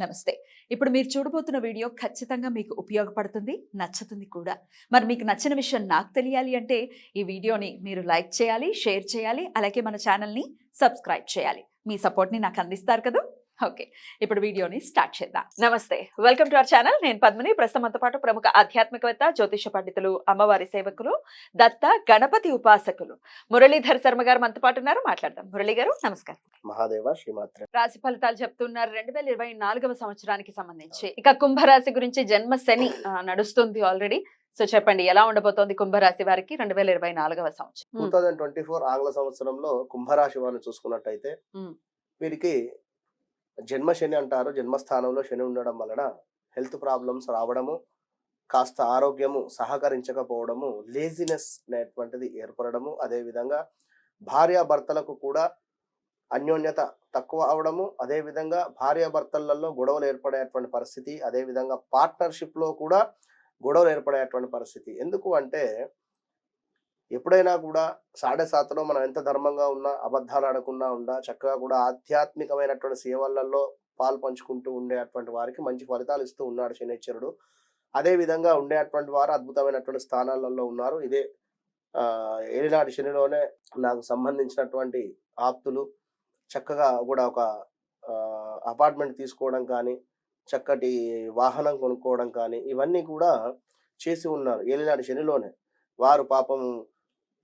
నమస్తే. ఇప్పుడు మీరు చూడబోతున్న వీడియో ఖచ్చితంగా మీకు ఉపయోగపడుతుంది, నచ్చుతుంది కూడా. మరి మీకు నచ్చిన విషయం నాకు తెలియాలి అంటే ఈ వీడియోని మీరు లైక్ చేయాలి, షేర్ చేయాలి, అలాగే మన ఛానల్‌ని సబ్స్క్రైబ్ చేయాలి. మీ సపోర్ట్‌ని నాకు అందిస్తారు కదూ! ఓకే. ఇప్పుడు వీడియోని స్టార్ట్ చేద్దాం. నమస్తే. Welcome to our channel. నేను పద్మిని. ప్రస్తుతం మనతో పాటు ప్రముఖ ఆధ్యాత్మికవేత్త, జ్యోతిష పండితులు, అమ్మవారి సేవకులు, దత్త గణపతి ఉపాసకులు మురళీధర్ శర్మ గారు మనతో పాటు ఉన్నారు. మాట్లాడదాం. మురళి గారు నమస్కారం. మహాదేవ శ్రీమాత్రే. రాశి ఫలితాలు చెప్తున్నారు 2024వ సంవత్సరానికి సంబంధించి. ఇక కుంభరాశి గురించి జన్మ శని నడుస్తుంది ఆల్రెడీ. సో చెప్పండి, ఎలా ఉండబోతోంది కుంభరాశి వారికి 2024వ సంవత్సరం? 2024 ఆంగ్ల సంవత్సరంలో కుంభరాశి వారిని చూసుకున్నట్టయితే వీరికి జన్మ శని అంటారు. జన్మస్థానంలో శని ఉండడం వలన హెల్త్ ప్రాబ్లమ్స్ రావడము, కాస్త ఆరోగ్యము సహకరించకపోవడము, లేజినెస్ అనేటువంటిది ఏర్పడము, అదేవిధంగా భార్యాభర్తలకు కూడా అన్యోన్యత తక్కువ అవడము, అదేవిధంగా భార్యాభర్తలలో గొడవలు ఏర్పడేటువంటి పరిస్థితి, అదేవిధంగా పార్ట్నర్షిప్లో కూడా గొడవలు ఏర్పడేటువంటి పరిస్థితి. ఎందుకు అంటే ఎప్పుడైనా కూడా 7.5లో మనం ఎంత ధర్మంగా ఉన్నా, అబద్ధాలు ఆడకుండా ఉండా, చక్కగా కూడా ఆధ్యాత్మికమైనటువంటి సేవలలో పాలు పంచుకుంటూ ఉండేటువంటి వారికి మంచి ఫలితాలు ఇస్తూ ఉన్నాడు శనిశ్చరుడు. అదేవిధంగా ఉండేటువంటి వారు అద్భుతమైనటువంటి స్థానాలలో ఉన్నారు. ఇదే ఏలినాటి శనిలోనే నాకు సంబంధించినటువంటి ఆప్తులు చక్కగా కూడా ఒక అపార్ట్మెంట్ తీసుకోవడం కానీ, చక్కటి వాహనం కొనుక్కోవడం కానీ, ఇవన్నీ కూడా చేసి ఉన్నారు ఏలినాటి శనిలోనే. వారు పాపం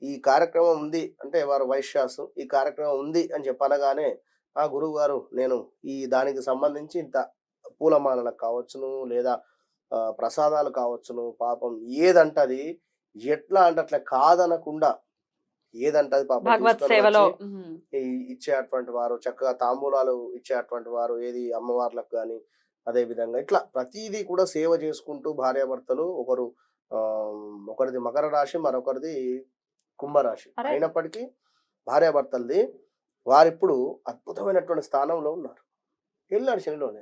ఈ కార్యక్రమం ఉంది అంటే వారు వైశ్యాసు, ఈ కార్యక్రమం ఉంది అని చెప్పనగానే ఆ గురువు గారు నేను ఈ దానికి సంబంధించి ఇంత పూలమాలలకు కావచ్చును, లేదా ప్రసాదాలు కావచ్చును, పాపం ఏదంటది ఎట్లా అంటే అట్లా కాదనకుండా ఏదంటది పాపం ఇచ్చేటువంటి వారు, చక్కగా తాంబూలాలు ఇచ్చేటువంటి వారు, ఏది అమ్మవార్లకు కానీ, అదే విధంగా ఇట్లా ప్రతిదీ కూడా సేవ చేసుకుంటూ భార్యాభర్తలు ఒకరిది మకర రాశి, మరొకరిది కుంభరాశి అయినప్పటికీ భార్యాభర్తలది వారిప్పుడు అద్భుతమైనటువంటి స్థానంలో ఉన్నారు ఏలినాటి శనిలోనే.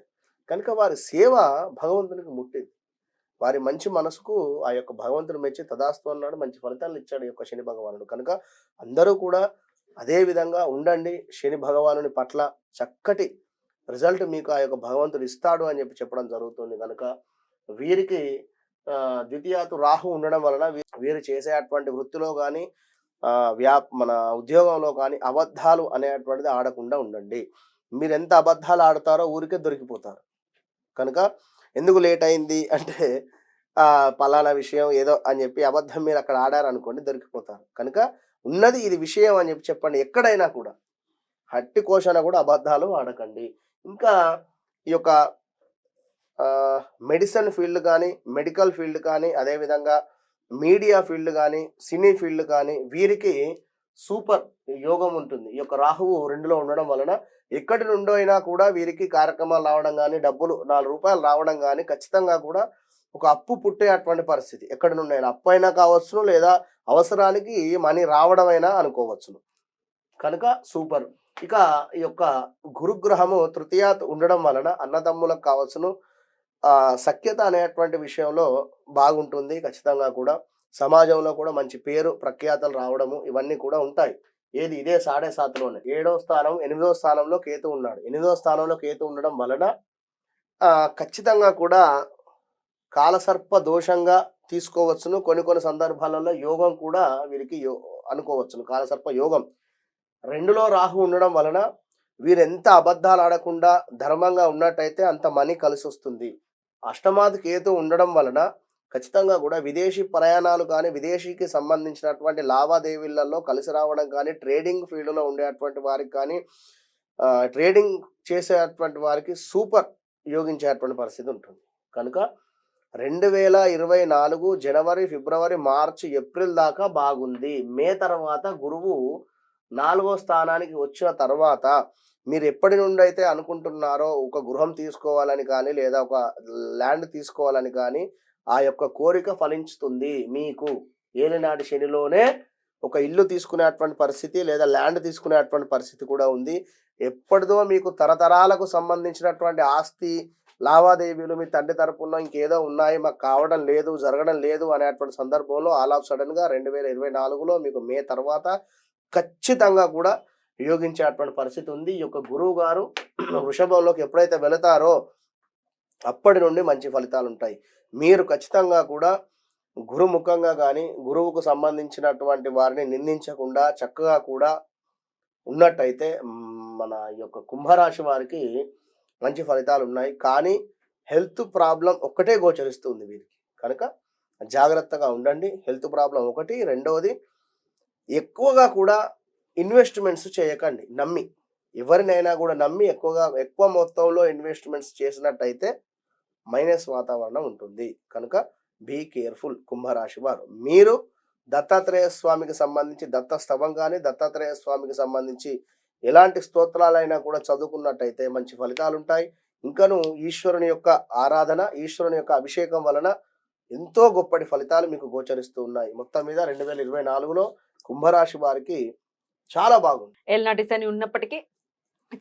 కనుక వారి సేవ భగవంతునికి ముట్టింది. వారి మంచి మనసుకు ఆ యొక్క భగవంతుడు మెచ్చి తదాస్తు అన్నాడు, మంచి ఫలితాలు ఇచ్చాడు ఈ యొక్క శని భగవానుడు. కనుక అందరూ కూడా అదే విధంగా ఉండండి. శని భగవానుని పట్ల చక్కటి రిజల్ట్ మీకు ఆ యొక్క భగవంతుడు ఇస్తాడు అని చెప్పడం జరుగుతుంది. కనుక వీరికి ద్వితీయాతు రాహు ఉండడం వలన వీరు చేసేటువంటి వృత్తిలో కానీ, మన ఉద్యోగంలో కానీ అబద్ధాలు అనేటువంటిది ఆడకుండా ఉండండి. మీరు ఎంత అబద్ధాలు ఆడతారో ఊరికే దొరికిపోతారు. కనుక ఎందుకు లేట్ అయింది అంటే పలానా విషయం ఏదో అని చెప్పి అబద్ధం మీరు అక్కడ ఆడారనుకోండి, దొరికిపోతారు. కనుక ఉన్నది ఇది విషయం అని చెప్పండి. ఎక్కడైనా కూడా హట్టి కోశన కూడా అబద్ధాలు ఆడకండి. ఇంకా ఈ యొక్క మెడిసిన్ ఫీల్డ్ కానీ, మెడికల్ ఫీల్డ్ కానీ, అదేవిధంగా మీడియా ఫీల్డ్ కానీ, సినీ ఫీల్డ్ కానీ వీరికి సూపర్ యోగం ఉంటుంది. ఈ యొక్క రాహువు 2లో ఉండడం వలన ఎక్కడి నుండో అయినా కూడా వీరికి కార్యక్రమాలు రావడం కానీ, డబ్బులు 4 రూపాయలు రావడం కానీ, ఖచ్చితంగా కూడా ఒక అప్పు పుట్టేటువంటి పరిస్థితి ఎక్కడి నుండి అయినా అప్పు అయినా కావచ్చును, లేదా అవసరానికి మనీ రావడం అయినా అనుకోవచ్చును. కనుక సూపర్. ఇక ఈ యొక్క గురుగ్రహము తృతీయాత్ ఉండడం వలన అన్నదమ్ములకు కావచ్చును సఖ్యత అనేటువంటి విషయంలో బాగుంటుంది. ఖచ్చితంగా కూడా సమాజంలో కూడా మంచి పేరు ప్రఖ్యాతలు రావడము ఇవన్నీ కూడా ఉంటాయి. ఏది ఇదే 7.5లోనే 7వ స్థానం 8వ స్థానంలో కేతు ఉన్నాడు. 8వ స్థానంలో కేతు ఉండడం వలన ఖచ్చితంగా కూడా కాలసర్ప దోషంగా తీసుకోవచ్చును. కొన్ని సందర్భాలలో యోగం కూడా వీరికి అనుకోవచ్చును. కాలసర్ప యోగం 2లో రాహు ఉండడం వలన వీరు ఎంత అబద్ధాలు ఆడకుండా ధర్మంగా ఉన్నట్టయితే అంత మనీ కలిసి వస్తుంది. అష్టమాది కేతు ఉండడం వలన ఖచ్చితంగా కూడా విదేశీ ప్రయాణాలు కానీ, విదేశీకి సంబంధించినటువంటి లావాదేవీలలో కలిసి రావడం కానీ, ట్రేడింగ్ ఫీల్డ్లో ఉండేటువంటి వారికి కానీ, ట్రేడింగ్ చేసేటువంటి వారికి సూపర్ యోగించేటువంటి పరిస్థితి ఉంటుంది. కనుక 2024 జనవరి, ఫిబ్రవరి, మార్చి, ఏప్రిల్ దాకా బాగుంది. మే తర్వాత గురువు 4వ స్థానానికి వచ్చిన తర్వాత మీరు ఎప్పటి నుండి అయితే అనుకుంటున్నారో ఒక గృహం తీసుకోవాలని కానీ, లేదా ఒక ల్యాండ్ తీసుకోవాలని కానీ, ఆ యొక్క కోరిక ఫలించుతుంది. మీకు ఏలినాటి శనిలోనే ఒక ఇల్లు తీసుకునేటువంటి పరిస్థితి, లేదా ల్యాండ్ తీసుకునేటువంటి పరిస్థితి కూడా ఉంది. ఎప్పటిదో మీకు తరతరాలకు సంబంధించినటువంటి ఆస్తి లావాదేవీలు మీ తండ్రి తరపున ఇంకేదో ఉన్నాయి, మాకు కావడం లేదు, జరగడం లేదు అనేటువంటి సందర్భంలో ఆల్ ఆఫ్ సడన్గా 2024లో మీకు మే తర్వాత ఖచ్చితంగా కూడా యోగించేటువంటి పరిస్థితి ఉంది. ఈ యొక్క గురువు గారు వృషభంలోకి ఎప్పుడైతే వెళతారో అప్పటి నుండి మంచి ఫలితాలు ఉంటాయి. మీరు ఖచ్చితంగా కూడా గురుముఖంగా కానీ గురువుకు సంబంధించినటువంటి వారిని నిందించకుండా చక్కగా కూడా ఉన్నట్టయితే మన ఈ యొక్క కుంభరాశి వారికి మంచి ఫలితాలు ఉన్నాయి. కానీ హెల్త్ ప్రాబ్లం ఒక్కటే గోచరిస్తుంది వీరికి. కనుక జాగ్రత్తగా ఉండండి. హెల్త్ ప్రాబ్లం ఒకటి. రెండవది, ఎక్కువగా కూడా ఇన్వెస్ట్మెంట్స్ చేయకండి. నమ్మి ఎవరినైనా కూడా నమ్మి ఎక్కువ మొత్తంలో ఇన్వెస్ట్మెంట్స్ చేసినట్టయితే మైనస్ వాతావరణం ఉంటుంది. కనుక బీ కేర్ఫుల్ కుంభరాశి వారు. మీరు దత్తాత్రేయ స్వామికి సంబంధించి దత్త స్తవం కానీ దత్తాత్రేయ స్వామికి సంబంధించి ఎలాంటి స్తోత్రాలైనా కూడా చదువుకున్నట్టయితే మంచి ఫలితాలు ఉంటాయి. ఇంకను ఈశ్వరుని యొక్క ఆరాధన, ఈశ్వరుని యొక్క అభిషేకం వలన ఎంతో గొప్పటి ఫలితాలు మీకు గోచరిస్తూ ఉన్నాయి. మొత్తం మీద 2024లో కుంభరాశి వారికి చాలా బాగుంది. ఏలినాటి శని ఉన్నప్పటికీ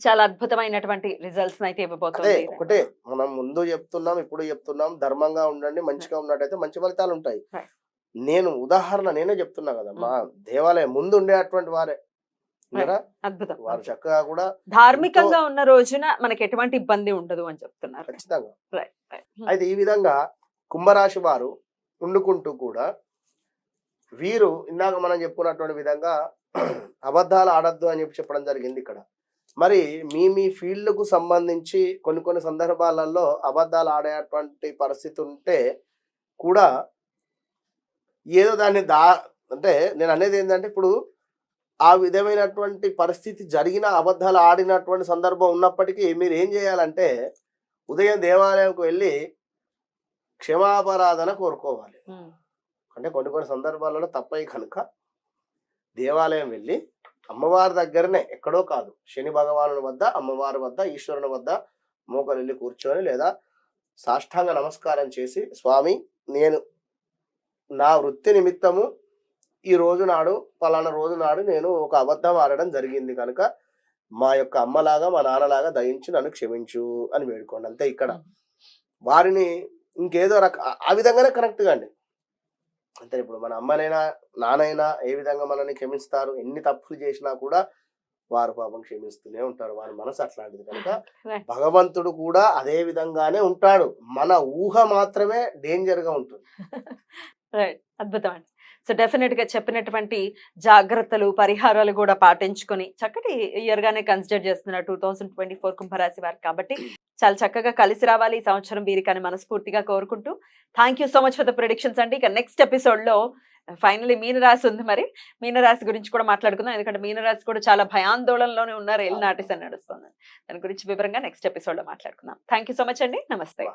చాలా అద్భుతమైనటువంటి రిజల్ట్స్ అయితే అదే ఇవ్వబోతుంది. ఒకటే మనం ముందు చెప్తున్నాం, ఇప్పుడు చెప్తున్నాం, ధర్మంగా ఉండండి, మంచిగా ఉన్నట్టయితే మంచి ఫలితాలు ఉంటాయి. Right. నేనే చెప్తున్నా కదా, మా దేవాలయం ముందు ఉండేటువంటి వారే ఉన్నారా? అద్భుతం. వారు చక్కగా కూడా ధార్మికంగా ఉన్న రోజున మనకి ఎటువంటి ఇబ్బంది ఉండదు అని చెప్తున్నారు. ఖచ్చితంగా. Right, right. అయితే ఈ విధంగా కుంభరాశి వారు ఉండుకుంటూ కూడా వీరు ఇందాక మనం చెప్పుకున్నటువంటి విధంగా అబద్ధాలు ఆడద్దు అని చెప్పడం జరిగింది ఇక్కడ. మరి మీ ఫీల్డ్కు సంబంధించి కొన్ని సందర్భాలలో అబద్ధాలు ఆడేటువంటి పరిస్థితి ఉంటే కూడా ఏదో దాన్ని అంటే నేను అనేది ఏంటంటే, ఇప్పుడు ఆ విధమైనటువంటి పరిస్థితి జరిగిన అబద్ధాలు ఆడినటువంటి సందర్భం ఉన్నప్పటికీ మీరు ఏం చేయాలంటే ఉదయం దేవాలయంకు వెళ్ళి క్షమాపరాధన కోరుకోవాలి. అంటే కొన్ని సందర్భాలలో తప్పయి కనుక దేవాలయం వెళ్ళి అమ్మవారి దగ్గరనే, ఎక్కడో కాదు, శని భగవానుని వద్ద, అమ్మవారి వద్ద, ఈశ్వరుని వద్ద మోకరిల్లి కూర్చొని లేదా సాష్టాంగ నమస్కారం చేసి, స్వామి నేను నా వృత్తి నిమిత్తము ఈ రోజు నాడు పలానా రోజు నాడు నేను ఒక అబద్ధం ఆడడం జరిగింది కనుక మా యొక్క అమ్మలాగా మా నాన్నలాగా దయించి నన్ను క్షమించు అని వేడుకోండి. అంతే. ఇక్కడ వారిని ఇంకేదో ఆ విధంగానే కరెక్ట్గా అండి. అంతే. ఇప్పుడు మన అమ్మనైనా నాన్నైనా ఏ విధంగా మనల్ని క్షమిస్తారు, ఎన్ని తప్పులు చేసినా కూడా వారు పాపం క్షమిస్తూనే ఉంటారు. వారి మనసు అట్లాంటిది కనుక భగవంతుడు కూడా అదే విధంగానే ఉంటాడు. మన ఊహ మాత్రమే డేంజర్ గా ఉంటుంది. అద్భుతం అండి. సో డెఫినెట్ గా చెప్పినటువంటి జాగ్రత్తలు పరిహారాలు కూడా పాటించుకొని చక్కటి ఇయర్ గానే కన్సిడర్ చేస్తున్నారు 2024 కుంభరాశి వారు. కాబట్టి చాలా చక్కగా కలిసి రావాలి ఈ సంవత్సరం వీరికని మనస్ఫూర్తిగా కోరుకుంటూ thank you so much for the predictions అండి. ఇక నెక్స్ట్ ఎపిసోడ్ లో ఫైనలీ మీనరాశి ఉంది. మరి మీనరాశి గురించి కూడా మాట్లాడుకుందాం. ఎందుకంటే మీనరాశి కూడా చాలా భయాందోళనలోనే ఉన్నారు. ఏలినాటి శని నడుస్తుంది. దాని గురించి వివరంగా నెక్స్ట్ ఎపిసోడ్ లో మాట్లాడుకుందాం. థ్యాంక్ యూ సో మచ్ అండి. నమస్తే.